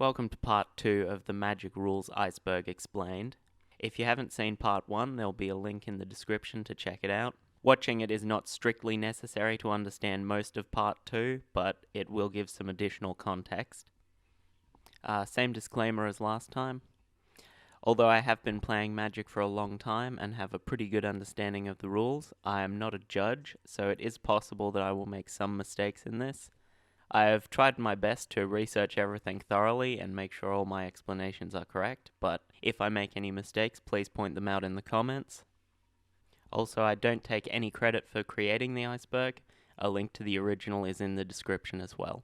Welcome to part 2 of the Magic Rules Iceberg Explained. If you haven't seen part 1, there'll be a link in the description to check it out. Watching it is not strictly necessary to understand most of part 2, but it will give some additional context. Same disclaimer as last time. Although I have been playing Magic for a long time and have a pretty good understanding of the rules, I am not a judge, so it is possible that I will make some mistakes in this. I have tried my best to research everything thoroughly and make sure all my explanations are correct, but if I make any mistakes, please point them out in the comments. Also, I don't take any credit for creating the iceberg. A link to the original is in the description as well.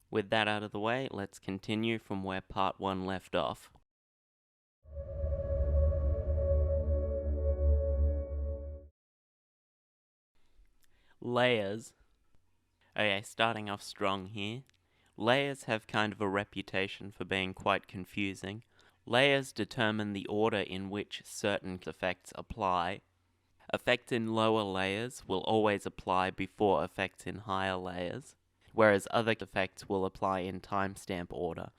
With that out of the way, let's continue from where part 1 left off. Layers. Okay, starting off strong here. Layers have kind of a reputation for being quite confusing. Layers determine the order in which certain effects apply. Effects in lower layers will always apply before effects in higher layers, whereas other effects will apply in timestamp order,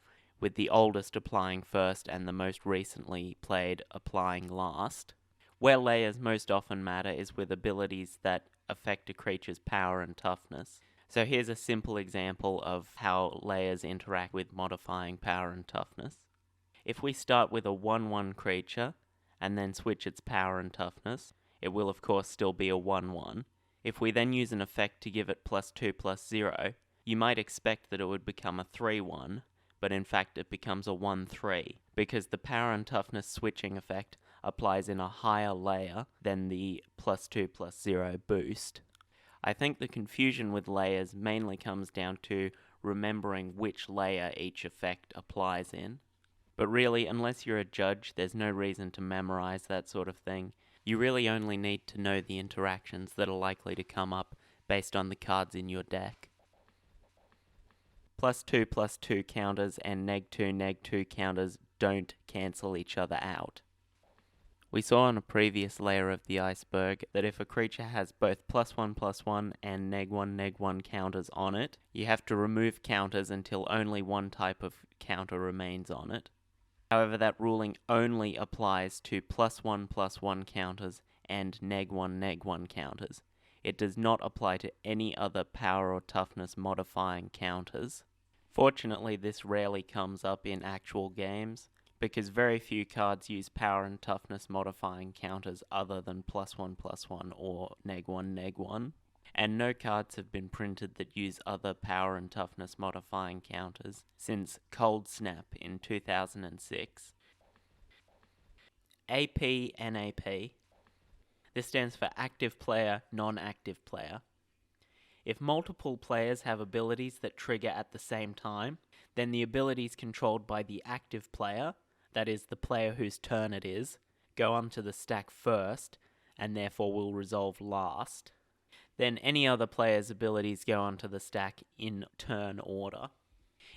with the oldest applying first and the most recently played applying last. Where layers most often matter is with abilities that affect a creature's power and toughness. So here's a simple example of how layers interact with modifying power and toughness. If we start with a 1/1 creature and then switch its power and toughness, it will of course still be a 1/1. If we then use an effect to give it +2/+0, you might expect that it would become a 3/1, but in fact it becomes a 1/3, because the power and toughness switching effect applies in a higher layer than the +2/+0 boost. I think the confusion with layers mainly comes down to remembering which layer each effect applies in. But really, unless you're a judge, there's no reason to memorize that sort of thing. You really only need to know the interactions that are likely to come up based on the cards in your deck. +2/+2 counters and -2/-2 counters don't cancel each other out. We saw on a previous layer of the iceberg that if a creature has both +1/+1 and -1/-1 counters on it, you have to remove counters until only one type of counter remains on it. However, that ruling only applies to +1/+1 counters and -1/-1 counters. It does not apply to any other power or toughness modifying counters. Fortunately, this rarely comes up in actual games, because very few cards use power and toughness modifying counters other than +1/+1 or -1/-1, and no cards have been printed that use other power and toughness modifying counters since Cold Snap in 2006. AP NAP. This stands for active player, non-active player. If multiple players have abilities that trigger at the same time, then the abilities controlled by the active player, that is, the player whose turn it is, go onto the stack first, and therefore will resolve last. Then any other player's abilities go onto the stack in turn order.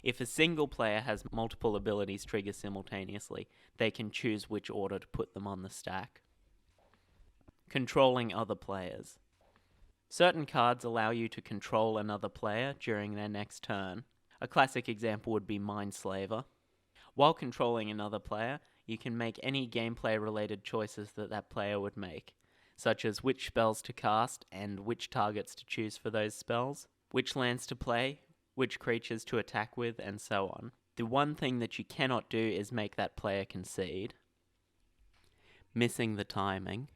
If a single player has multiple abilities trigger simultaneously, they can choose which order to put them on the stack. Controlling other players. Certain cards allow you to control another player during their next turn. A classic example would be Mindslaver. While controlling another player, you can make any gameplay-related choices that player would make, such as which spells to cast and which targets to choose for those spells, which lands to play, which creatures to attack with, and so on. The one thing that you cannot do is make that player concede. Missing the timing.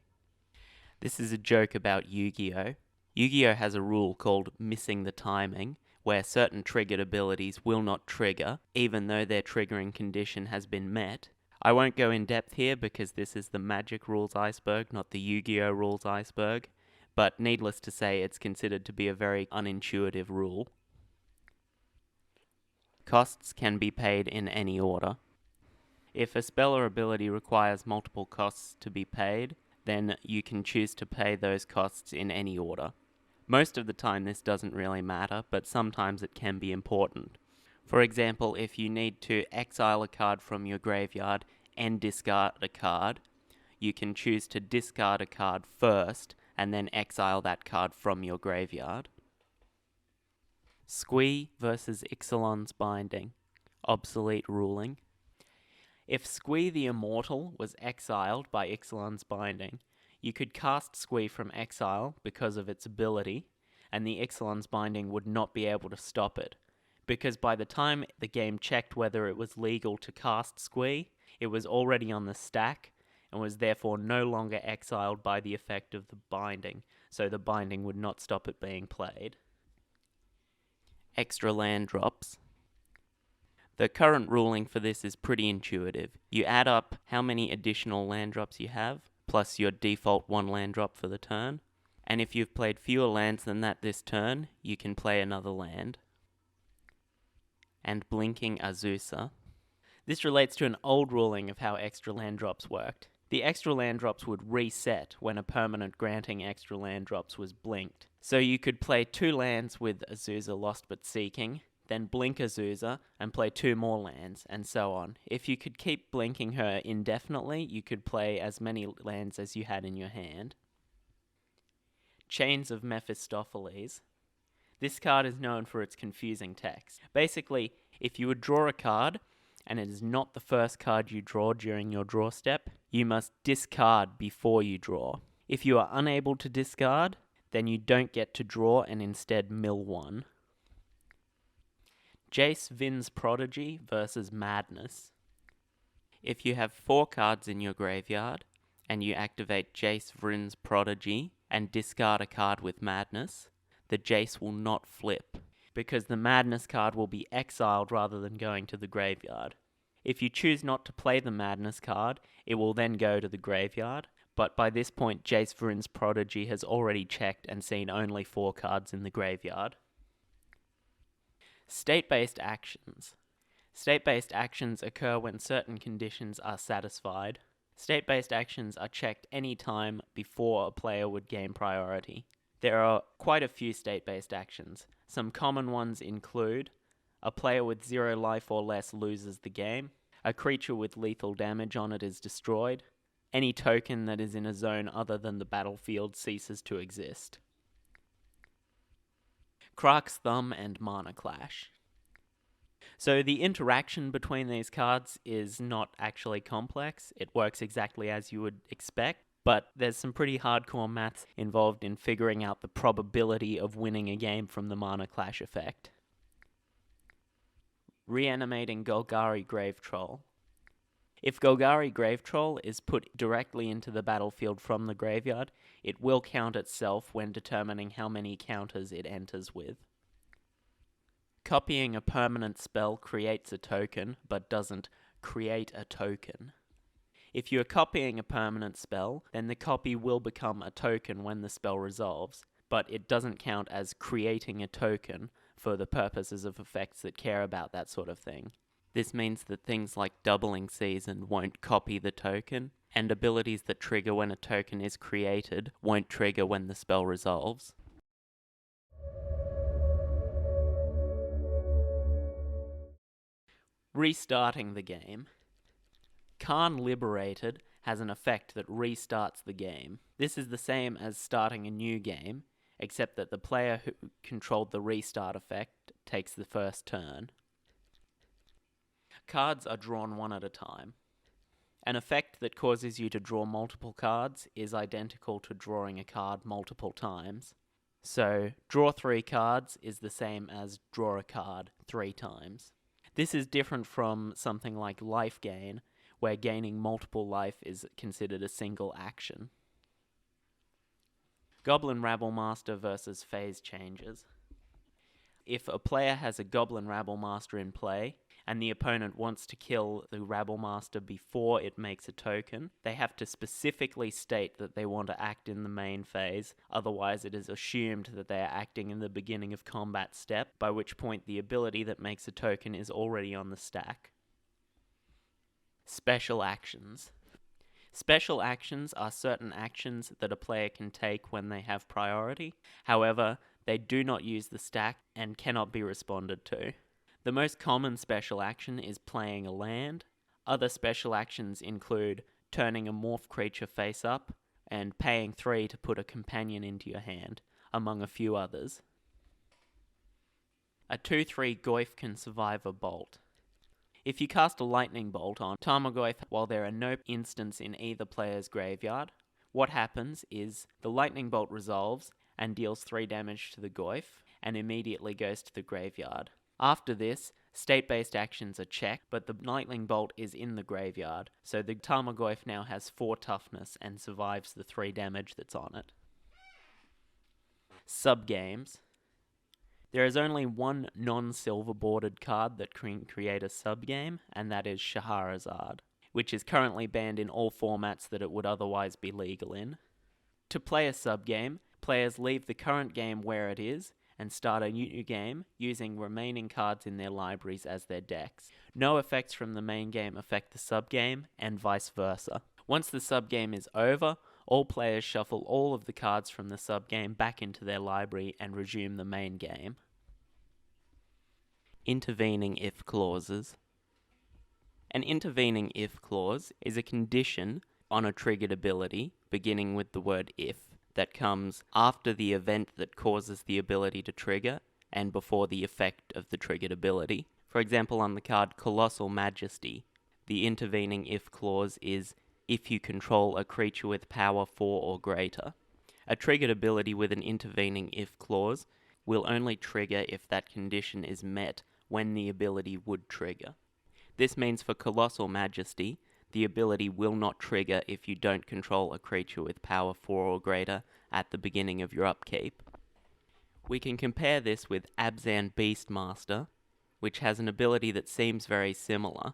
This is a joke about Yu-Gi-Oh! Yu-Gi-Oh! Has a rule called missing the timing, where certain triggered abilities will not trigger, even though their triggering condition has been met. I won't go in depth here because this is the Magic Rules Iceberg, not the Yu-Gi-Oh! Rules Iceberg, but needless to say, it's considered to be a very unintuitive rule. Costs can be paid in any order. If a spell or ability requires multiple costs to be paid, then you can choose to pay those costs in any order. Most of the time this doesn't really matter, but sometimes it can be important. For example, if you need to exile a card from your graveyard and discard a card, you can choose to discard a card first and then exile that card from your graveyard. Squee versus Ixalan's Binding. Obsolete ruling. If Squee the Immortal was exiled by Ixalan's binding, you could cast Squee from exile because of its ability, and the Ixalan's binding would not be able to stop it, because by the time the game checked whether it was legal to cast Squee, it was already on the stack, and was therefore no longer exiled by the effect of the binding, so the binding would not stop it being played. Extra land drops. The current ruling for this is pretty intuitive. You add up how many additional land drops you have, plus your default 1 land drop for the turn, and if you've played fewer lands than that this turn, you can play another land. And Blinking Azusa. This relates to an old ruling of how extra land drops worked. The extra land drops would reset when a permanent granting extra land drops was blinked. So you could play 2 lands with Azusa Lost But Seeking, then blink Azusa and play 2 more lands, and so on. If you could keep blinking her indefinitely, you could play as many lands as you had in your hand. Chains of Mephistopheles. This card is known for its confusing text. Basically, if you would draw a card, and it is not the first card you draw during your draw step, you must discard before you draw. If you are unable to discard, then you don't get to draw and instead mill 1. Jace Vin's Prodigy versus Madness. If you have 4 cards in your graveyard, and you activate Jace Vryn's Prodigy and discard a card with Madness, the Jace will not flip, because the Madness card will be exiled rather than going to the graveyard. If you choose not to play the Madness card, it will then go to the graveyard, but by this point Jace Vryn's Prodigy has already checked and seen only 4 cards in the graveyard. State-based actions. State-based actions occur when certain conditions are satisfied. State-based actions are checked any time before a player would gain priority. There are quite a few state-based actions. Some common ones include: a player with 0 life or less loses the game, a creature with lethal damage on it is destroyed, any token that is in a zone other than the battlefield ceases to exist. Krark's Thumb and Mana Clash. So the interaction between these cards is not actually complex. It works exactly as you would expect, but there's some pretty hardcore maths involved in figuring out the probability of winning a game from the Mana Clash effect. Reanimating Golgari Grave Troll. If Golgari Grave Troll is put directly into the battlefield from the graveyard, it will count itself when determining how many counters it enters with. Copying a permanent spell creates a token, but doesn't create a token. If you are copying a permanent spell, then the copy will become a token when the spell resolves, but it doesn't count as creating a token for the purposes of effects that care about that sort of thing. This means that things like Doubling Season won't copy the token, and abilities that trigger when a token is created won't trigger when the spell resolves. Restarting the game. Khan Liberated has an effect that restarts the game. This is the same as starting a new game, except that the player who controlled the restart effect takes the first turn. Cards are drawn one at a time. An effect that causes you to draw multiple cards is identical to drawing a card multiple times. So, draw 3 cards is the same as draw a card 3 times. This is different from something like life gain, where gaining multiple life is considered a single action. Goblin Rabblemaster versus Phase Changes. If a player has a Goblin Rabblemaster in play, and the opponent wants to kill the Rabblemaster before it makes a token, they have to specifically state that they want to act in the main phase, otherwise it is assumed that they are acting in the beginning of combat step, by which point the ability that makes a token is already on the stack. Special actions. Special actions are certain actions that a player can take when they have priority. However, they do not use the stack and cannot be responded to. The most common special action is playing a land. Other special actions include turning a morph creature face up and paying 3 to put a companion into your hand, among a few others. A 2/3 Goifkin Survivor Bolt. If you cast a lightning bolt on Tarmogoyf while there are no instants in either player's graveyard, what happens is the lightning bolt resolves and deals 3 damage to the Goyf and immediately goes to the graveyard. After this, state-based actions are checked, but the lightning bolt is in the graveyard, so the Tarmogoyf now has 4 toughness and survives the 3 damage that's on it. Subgames. There is only one non-silver bordered card that can create a subgame, and that is Shahrazad, which is currently banned in all formats that it would otherwise be legal in. To play a subgame, players leave the current game where it is and start a new game using remaining cards in their libraries as their decks. No effects from the main game affect the subgame, and vice versa. Once the subgame is over, all players shuffle all of the cards from the subgame back into their library and resume the main game. Intervening if clauses. An intervening if clause is a condition on a triggered ability, beginning with the word if, that comes after the event that causes the ability to trigger and before the effect of the triggered ability. For example, on the card Colossal Majesty, the intervening if clause is if you control a creature with power 4 or greater. A triggered ability with an intervening if clause will only trigger if that condition is met when the ability would trigger. This means for Colossal Majesty, the ability will not trigger if you don't control a creature with power 4 or greater at the beginning of your upkeep. We can compare this with Abzan Beastmaster, which has an ability that seems very similar,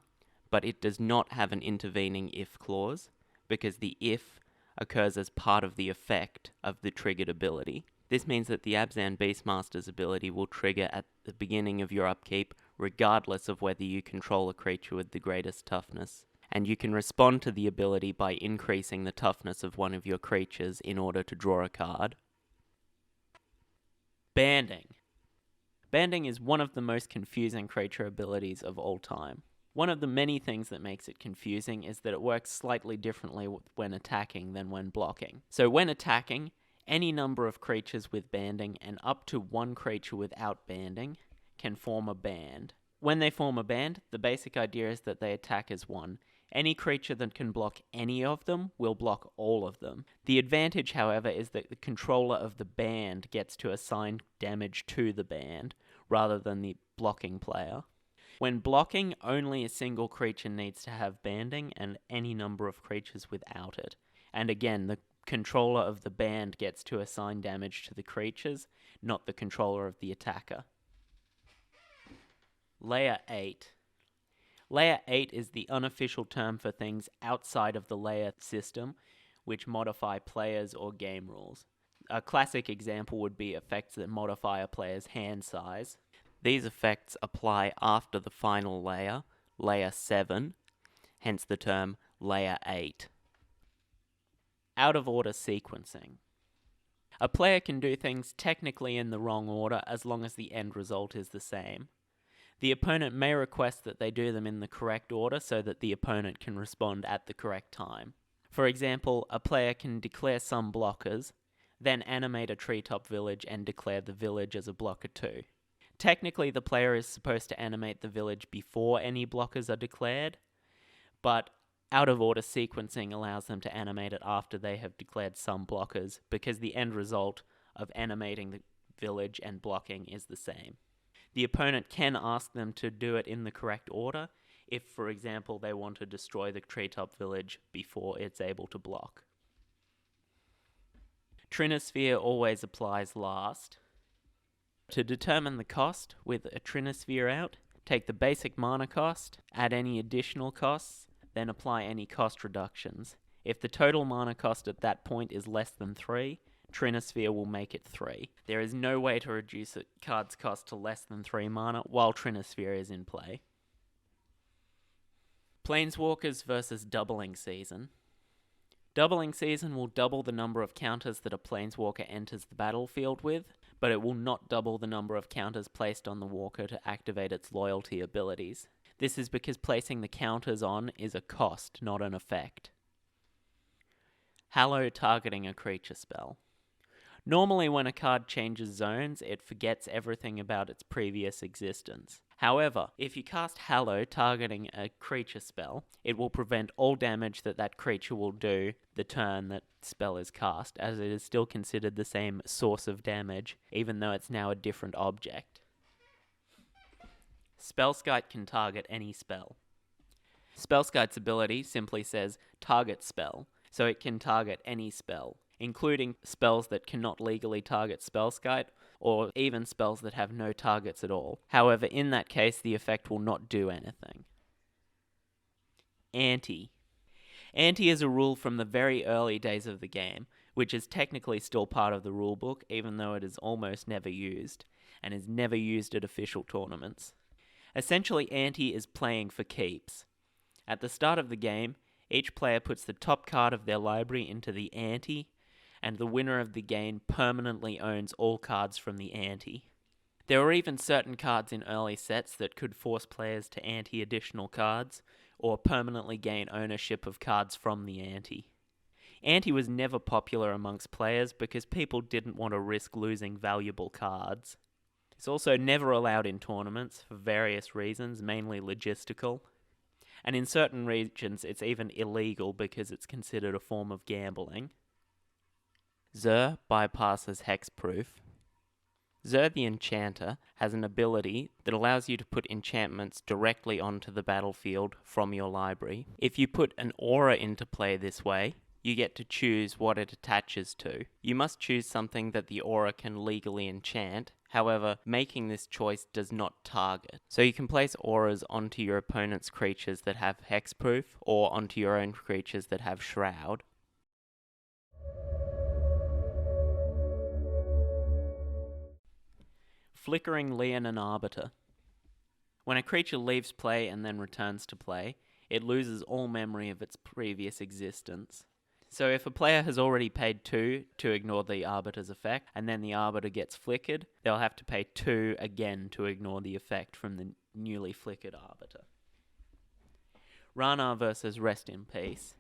but it does not have an intervening if clause, because the if occurs as part of the effect of the triggered ability. This means that the Abzan Beastmaster's ability will trigger at the beginning of your upkeep, regardless of whether you control a creature with the greatest toughness. And you can respond to the ability by increasing the toughness of one of your creatures in order to draw a card. Banding. Banding is one of the most confusing creature abilities of all time. One of the many things that makes it confusing is that it works slightly differently when attacking than when blocking. So when attacking, any number of creatures with banding and up to one creature without banding can form a band. When they form a band, the basic idea is that they attack as one. Any creature that can block any of them will block all of them. The advantage, however, is that the controller of the band gets to assign damage to the band, rather than the blocking player. When blocking, only a single creature needs to have banding, and any number of creatures without it. And again, the controller of the band gets to assign damage to the creatures, not the controller of the attacker. Layer 8. Layer 8 is the unofficial term for things outside of the layer system, which modify players or game rules. A classic example would be effects that modify a player's hand size. These effects apply after the final layer, Layer 7, hence the term Layer 8. Out-of-order sequencing. A player can do things technically in the wrong order as long as the end result is the same. The opponent may request that they do them in the correct order so that the opponent can respond at the correct time. For example, a player can declare some blockers, then animate a treetop village and declare the village as a blocker too. Technically, the player is supposed to animate the village before any blockers are declared, but out-of-order sequencing allows them to animate it after they have declared some blockers, because the end result of animating the village and blocking is the same. The opponent can ask them to do it in the correct order if, for example, they want to destroy the treetop village before it's able to block. Trinosphere always applies last. To determine the cost with a Trinosphere out, take the basic mana cost, add any additional costs, then apply any cost reductions. If the total mana cost at that point is less than 3, Trinosphere will make it 3. There is no way to reduce a card's cost to less than 3 mana while Trinosphere is in play. Planeswalkers versus Doubling Season. Doubling Season will double the number of counters that a Planeswalker enters the battlefield with, but it will not double the number of counters placed on the walker to activate its loyalty abilities. This is because placing the counters on is a cost, not an effect. Hallow targeting a creature spell. Normally when a card changes zones, it forgets everything about its previous existence. However, if you cast Hallow targeting a creature spell, it will prevent all damage that creature will do the turn that spell is cast, as it is still considered the same source of damage, even though it's now a different object. Spellskite can target any spell. Spellskite's ability simply says target spell, so it can target any spell, including spells that cannot legally target Spellskite, or even spells that have no targets at all. However, in that case, the effect will not do anything. Ante. Ante is a rule from the very early days of the game, which is technically still part of the rulebook, even though it is almost never used, and is never used at official tournaments. Essentially, Ante is playing for keeps. At the start of the game, each player puts the top card of their library into the ante, and the winner of the game permanently owns all cards from the ante. There were even certain cards in early sets that could force players to ante additional cards, or permanently gain ownership of cards from the ante. Ante was never popular amongst players because people didn't want to risk losing valuable cards. It's also never allowed in tournaments for various reasons, mainly logistical. And in certain regions, it's even illegal because it's considered a form of gambling. Zur bypasses hexproof. Zur the Enchanter has an ability that allows you to put enchantments directly onto the battlefield from your library. If you put an aura into play this way, you get to choose what it attaches to. You must choose something that the aura can legally enchant. However, making this choice does not target. So you can place auras onto your opponent's creatures that have hexproof, or onto your own creatures that have shroud. Flickering Leonin Arbiter. When a creature leaves play and then returns to play, it loses all memory of its previous existence. So if a player has already paid 2 to ignore the Arbiter's effect, and then the Arbiter gets flickered, they'll have to pay 2 again to ignore the effect from the newly flickered Arbiter. Rana versus Rest in Peace.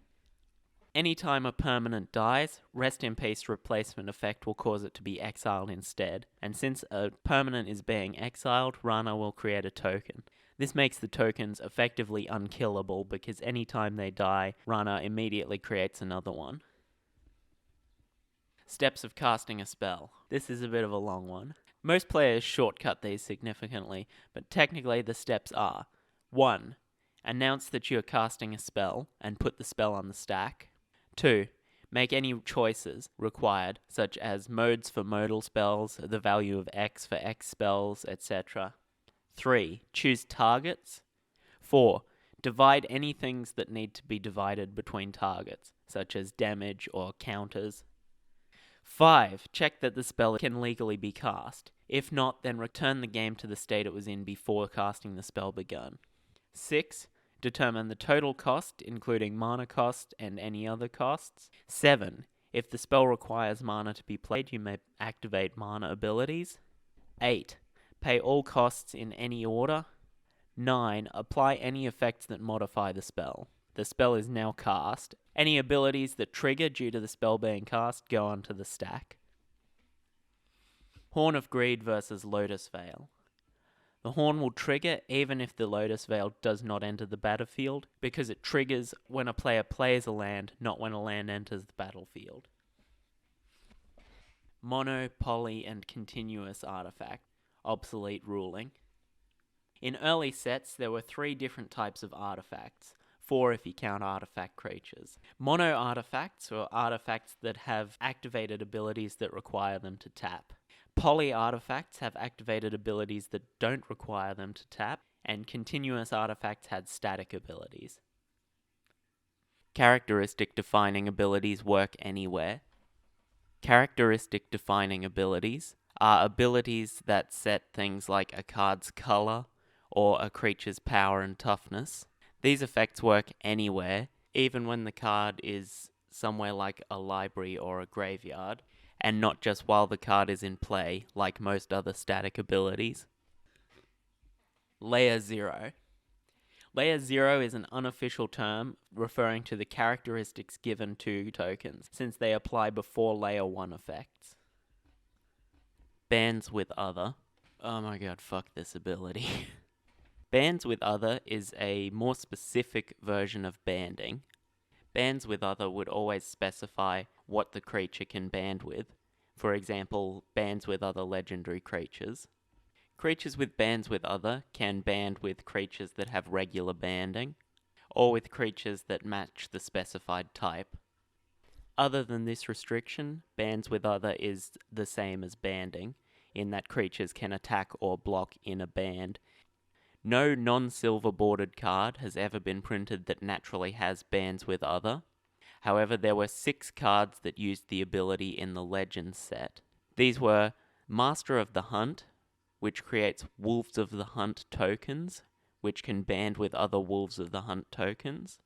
Anytime a permanent dies, Rest in Peace replacement effect will cause it to be exiled instead, and since a permanent is being exiled, Rana will create a token. This makes the tokens effectively unkillable because anytime they die, Rana immediately creates another one. Steps of casting a spell. This is a bit of a long one. Most players shortcut these significantly, but technically the steps are: 1. Announce that you are casting a spell and put the spell on the stack. 2. Make any choices required, such as modes for modal spells, the value of X for X spells, etc. 3. Choose targets. 4. Divide any things that need to be divided between targets, such as damage or counters. 5. Check that the spell can legally be cast. If not, then return the game to the state it was in before casting the spell begun. 6. Determine the total cost, including mana cost and any other costs. 7. If the spell requires mana to be played, you may activate mana abilities. 8. Pay all costs in any order. 9. Apply any effects that modify the spell. The spell is now cast. Any abilities that trigger due to the spell being cast go onto the stack. Horn of Greed versus Lotus Veil. The Horn will trigger even if the Lotus Veil does not enter the battlefield, because it triggers when a player plays a land, not when a land enters the battlefield. Mono, poly, and continuous artifact. Obsolete ruling. In early sets, there were 3 different types of artifacts, 4 if you count artifact creatures. Mono artifacts, or artifacts that have activated abilities that require them to tap. Poly artifacts have activated abilities that don't require them to tap, and continuous artifacts had static abilities. Characteristic defining abilities work anywhere. Characteristic defining abilities are abilities that set things like a card's color or a creature's power and toughness. These effects work anywhere, even when the card is somewhere like a library or a graveyard, and not just while the card is in play, like most other static abilities. Layer 0. Layer 0 is an unofficial term referring to the characteristics given to tokens, since they apply before Layer 1 effects. Bands with other. Oh my god, fuck this ability. Bands with other is a more specific version of banding. Bands with other would always specify what the creature can band with. For example, bands with other legendary creatures. Creatures with bands with other can band with creatures that have regular banding, or with creatures that match the specified type. Other than this restriction, bands with other is the same as banding, in that creatures can attack or block in a band. No non-silver bordered card has ever been printed that naturally has bands with other. However, there were 6 cards that used the ability in the Legends set. These were Master of the Hunt, which creates Wolves of the Hunt tokens, which can band with other Wolves of the Hunt tokens,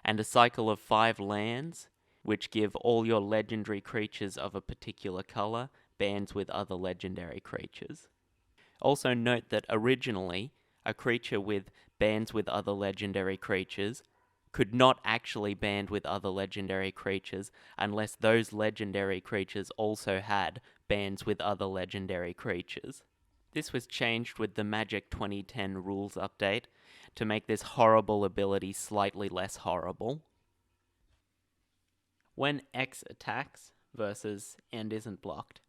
and a cycle of 5 lands, which give all your legendary creatures of a particular color bands with other legendary creatures. Also note that originally, a creature with bands with other legendary creatures could not actually band with other legendary creatures unless those legendary creatures also had bands with other legendary creatures. This was changed with the Magic 2010 rules update to make this horrible ability slightly less horrible. When X attacks versus and isn't blocked.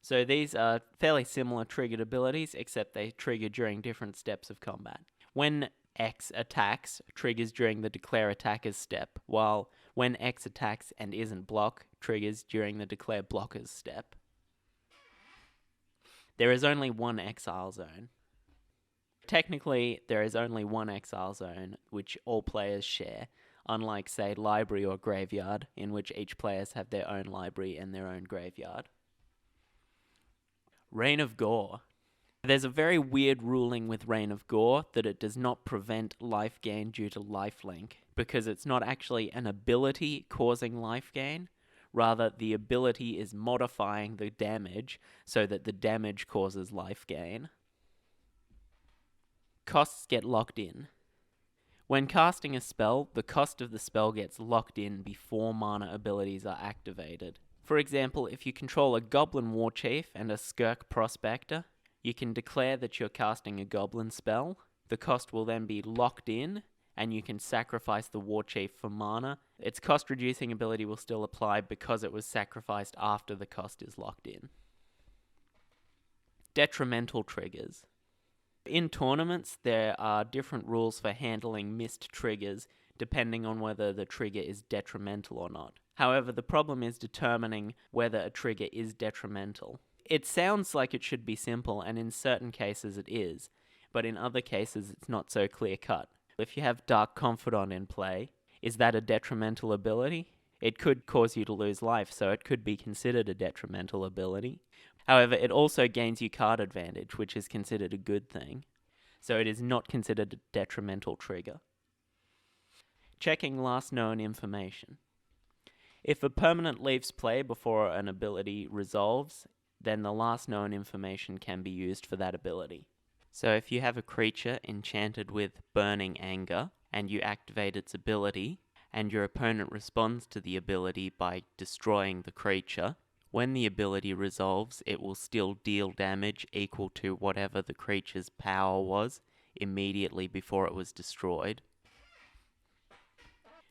So these are fairly similar triggered abilities, except they trigger during different steps of combat. When X attacks, triggers during the declare attackers step, while when X attacks and isn't blocked, triggers during the declare blockers step. There is only one exile zone. Technically, there is only one exile zone, which all players share, unlike, say, library or graveyard, in which each players have their own library and their own graveyard. Reign of Gore. There's a very weird ruling with Reign of Gore that it does not prevent life gain due to lifelink, because it's not actually an ability causing life gain. Rather, the ability is modifying the damage so that the damage causes life gain. Costs get locked in. When casting a spell, the cost of the spell gets locked in before mana abilities are activated. For example, if you control a Goblin Warchief and a Skirk Prospector, you can declare that you're casting a Goblin spell. The cost will then be locked in, and you can sacrifice the Warchief for mana. Its cost-reducing ability will still apply because it was sacrificed after the cost is locked in. Detrimental triggers. In tournaments, there are different rules for handling missed triggers, depending on whether the trigger is detrimental or not. However, the problem is determining whether a trigger is detrimental. It sounds like it should be simple, and in certain cases it is, but in other cases it's not so clear-cut. If you have Dark Confidant in play, is that a detrimental ability? It could cause you to lose life, so it could be considered a detrimental ability. However, it also gains you card advantage, which is considered a good thing, so it is not considered a detrimental trigger. Checking last known information. If a permanent leaves play before an ability resolves, then the last known information can be used for that ability. So if you have a creature enchanted with Burning Anger, and you activate its ability, and your opponent responds to the ability by destroying the creature, when the ability resolves, it will still deal damage equal to whatever the creature's power was immediately before it was destroyed.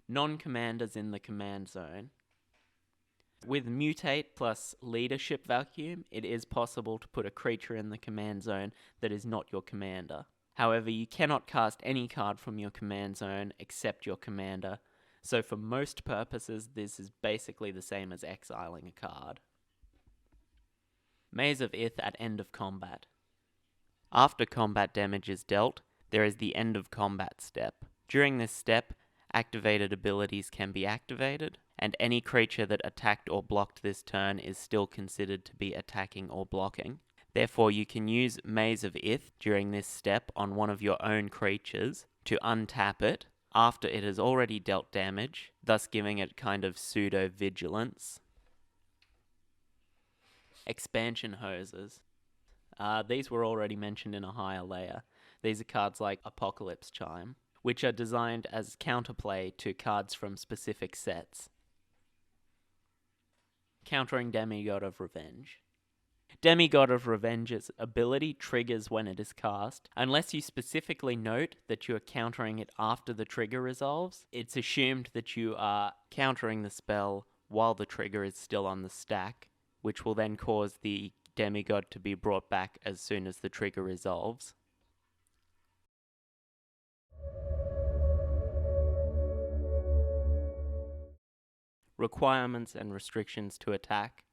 Non-commanders in the command zone. With Mutate plus Leadership Vacuum, it is possible to put a creature in the command zone that is not your commander. However, you cannot cast any card from your command zone except your commander, so for most purposes this is basically the same as exiling a card. Maze of Ith at end of combat. After combat damage is dealt, there is the end of combat step. During this step, activated abilities can be activated, and any creature that attacked or blocked this turn is still considered to be attacking or blocking. Therefore, you can use Maze of Ith during this step on one of your own creatures to untap it after it has already dealt damage, thus giving it kind of pseudo-vigilance. Expansion Hoses. These were already mentioned in a higher layer. These are cards like Apocalypse Chime, which are designed as counterplay to cards from specific sets. Countering Demigod of Revenge. Demigod of Revenge's ability triggers when it is cast. Unless you specifically note that you are countering it after the trigger resolves, it's assumed that you are countering the spell while the trigger is still on the stack, which will then cause the demigod to be brought back as soon as the trigger resolves. Requirements and restrictions to attack.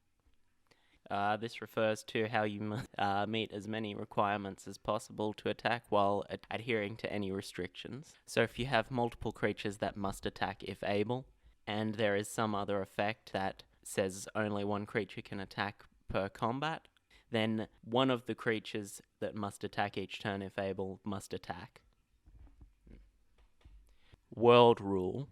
This refers to how you must meet as many requirements as possible to attack while adhering to any restrictions. So if you have multiple creatures that must attack if able, and there is some other effect that says only one creature can attack per combat, then one of the creatures that must attack each turn if able must attack. World Rule.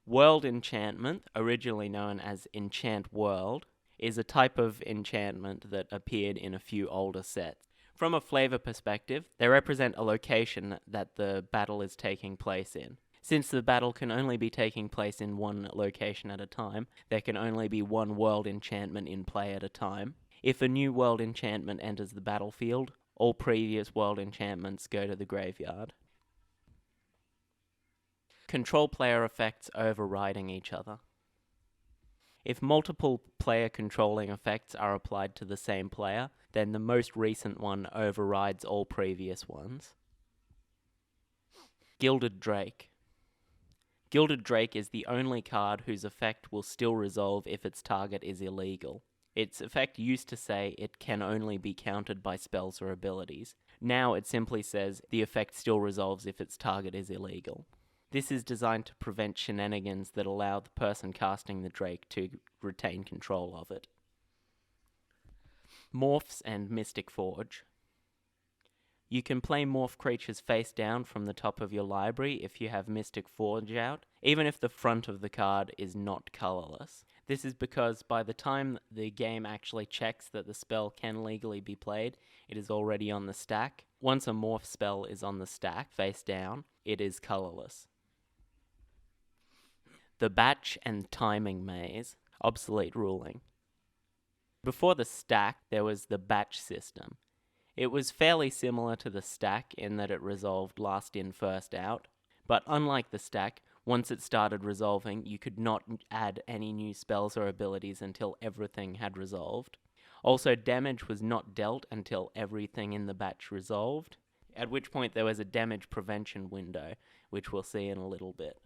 World Enchantment, originally known as Enchant World, is a type of enchantment that appeared in a few older sets. From a flavor perspective, they represent a location that the battle is taking place in. Since the battle can only be taking place in one location at a time, there can only be one world enchantment in play at a time. If a new world enchantment enters the battlefield, all previous world enchantments go to the graveyard. Control player effects overriding each other. If multiple player controlling effects are applied to the same player, then the most recent one overrides all previous ones. Gilded Drake. Gilded Drake is the only card whose effect will still resolve if its target is illegal. Its effect used to say it can only be countered by spells or abilities. Now it simply says the effect still resolves if its target is illegal. This is designed to prevent shenanigans that allow the person casting the Drake to retain control of it. Morphs and Mystic Forge. You can play morph creatures face down from the top of your library if you have Mystic Forge out, even if the front of the card is not colorless. This is because by the time the game actually checks that the spell can legally be played, it is already on the stack. Once a morph spell is on the stack face down, it is colorless. The Batch and Timing Maze, obsolete ruling. Before the stack, there was the batch system. It was fairly similar to the stack in that it resolved last in, first out, but unlike the stack, once it started resolving, you could not add any new spells or abilities until everything had resolved. Also, damage was not dealt until everything in the batch resolved, at which point there was a damage prevention window, which we'll see in a little bit.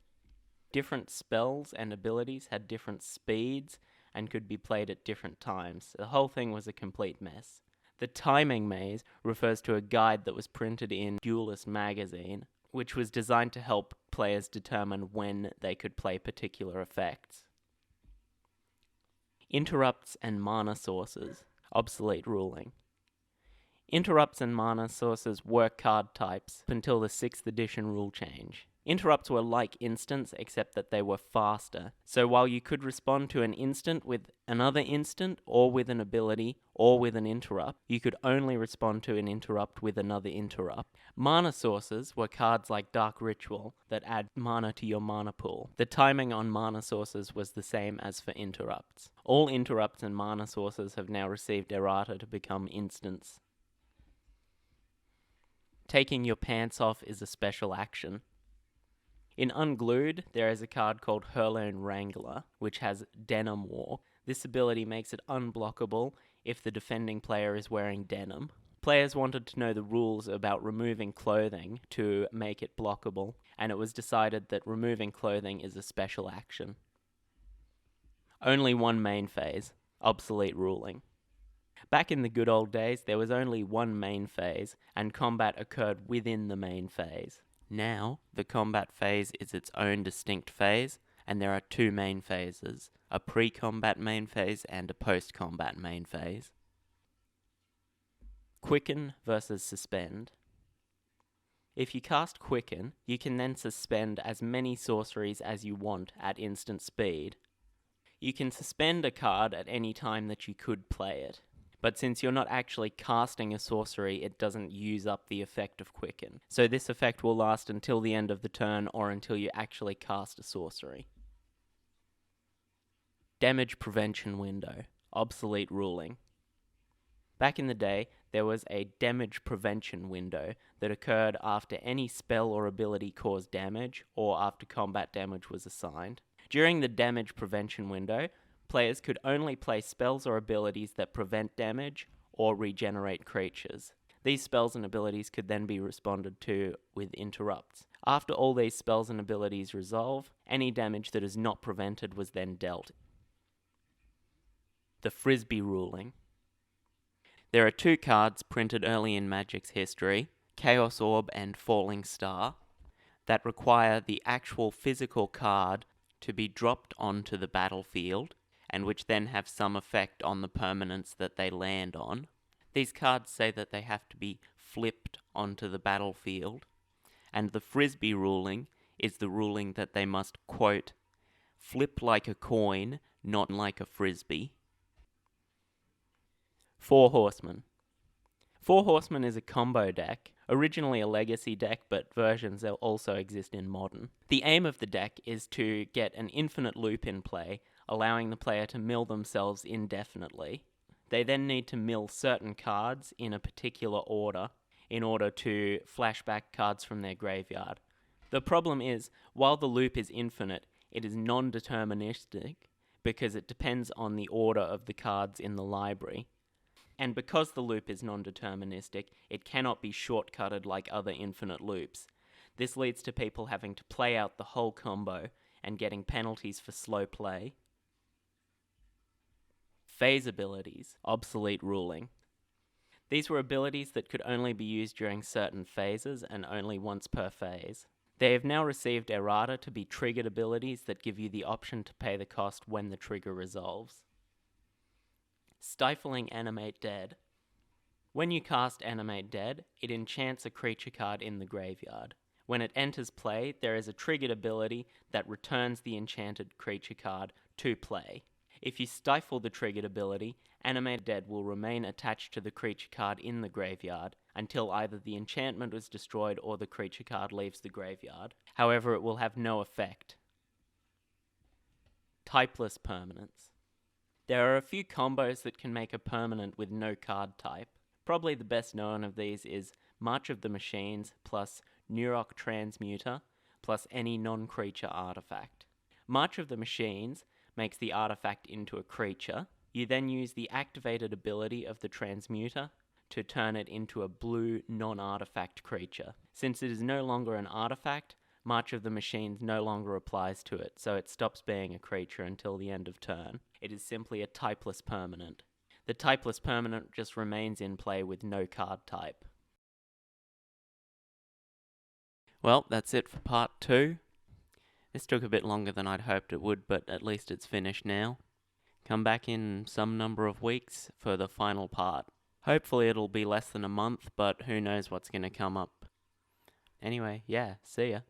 Different spells and abilities had different speeds and could be played at different times. The whole thing was a complete mess. The Timing Maze refers to a guide that was printed in Duelist magazine, which was designed to help players determine when they could play particular effects. Interrupts and Mana Sources, obsolete ruling. Interrupts and mana sources were card types up until the 6th edition rule change. Interrupts were like instants, except that they were faster. So while you could respond to an instant with another instant, or with an ability, or with an interrupt, you could only respond to an interrupt with another interrupt. Mana sources were cards like Dark Ritual that add mana to your mana pool. The timing on mana sources was the same as for interrupts. All interrupts and mana sources have now received errata to become instants. Taking your pants off is a special action. In Unglued, there is a card called Hurlone Wrangler, which has Denim Walk. This ability makes it unblockable if the defending player is wearing denim. Players wanted to know the rules about removing clothing to make it blockable, and it was decided that removing clothing is a special action. Only one main phase, obsolete ruling. Back in the good old days, there was only one main phase, and combat occurred within the main phase. Now, the combat phase is its own distinct phase, and there are two main phases, a pre-combat main phase and a post-combat main phase. Quicken versus Suspend. If you cast Quicken, you can then suspend as many sorceries as you want at instant speed. You can suspend a card at any time that you could play it. But since you're not actually casting a sorcery, it doesn't use up the effect of Quicken. So this effect will last until the end of the turn or until you actually cast a sorcery. Damage Prevention Window, obsolete ruling. Back in the day, there was a damage prevention window that occurred after any spell or ability caused damage, or after combat damage was assigned. During the damage prevention window, players could only play spells or abilities that prevent damage or regenerate creatures. These spells and abilities could then be responded to with interrupts. After all these spells and abilities resolve, any damage that is not prevented was then dealt. The Frisbee ruling. There are two cards printed early in Magic's history, Chaos Orb and Falling Star, that require the actual physical card to be dropped onto the battlefield, and which then have some effect on the permanents that they land on. These cards say that they have to be flipped onto the battlefield, and the Frisbee ruling is the ruling that they must, quote, flip like a coin, not like a frisbee. Four Horsemen. Four Horsemen is a combo deck, originally a legacy deck, but versions also exist in modern. The aim of the deck is to get an infinite loop in play, allowing the player to mill themselves indefinitely. They then need to mill certain cards in a particular order in order to flash back cards from their graveyard. The problem is, while the loop is infinite, it is non-deterministic because it depends on the order of the cards in the library. And because the loop is non-deterministic, it cannot be shortcutted like other infinite loops. This leads to people having to play out the whole combo and getting penalties for slow play. Phase abilities, obsolete ruling. These were abilities that could only be used during certain phases and only once per phase. They have now received errata to be triggered abilities that give you the option to pay the cost when the trigger resolves. Stifling Animate Dead. When you cast Animate Dead, it enchants a creature card in the graveyard. When it enters play, there is a triggered ability that returns the enchanted creature card to play. If you stifle the triggered ability, Animate Dead will remain attached to the creature card in the graveyard until either the enchantment is destroyed or the creature card leaves the graveyard. However, it will have no effect. Typeless permanents. There are a few combos that can make a permanent with no card type. Probably the best known of these is March of the Machines plus Nurok Transmuter plus any non-creature artifact. March of the Machines makes the artifact into a creature. You then use the activated ability of the Transmuter to turn it into a blue non-artifact creature. Since it is no longer an artifact, March of the Machines no longer applies to it, so it stops being a creature until the end of turn. It is simply a typeless permanent. The typeless permanent just remains in play with no card type. Well, that's it for part 2. This took a bit longer than I'd hoped it would, but at least it's finished now. Come back in some number of weeks for the final part. Hopefully it'll be less than a month, but who knows what's going to come up. Anyway, yeah, see ya.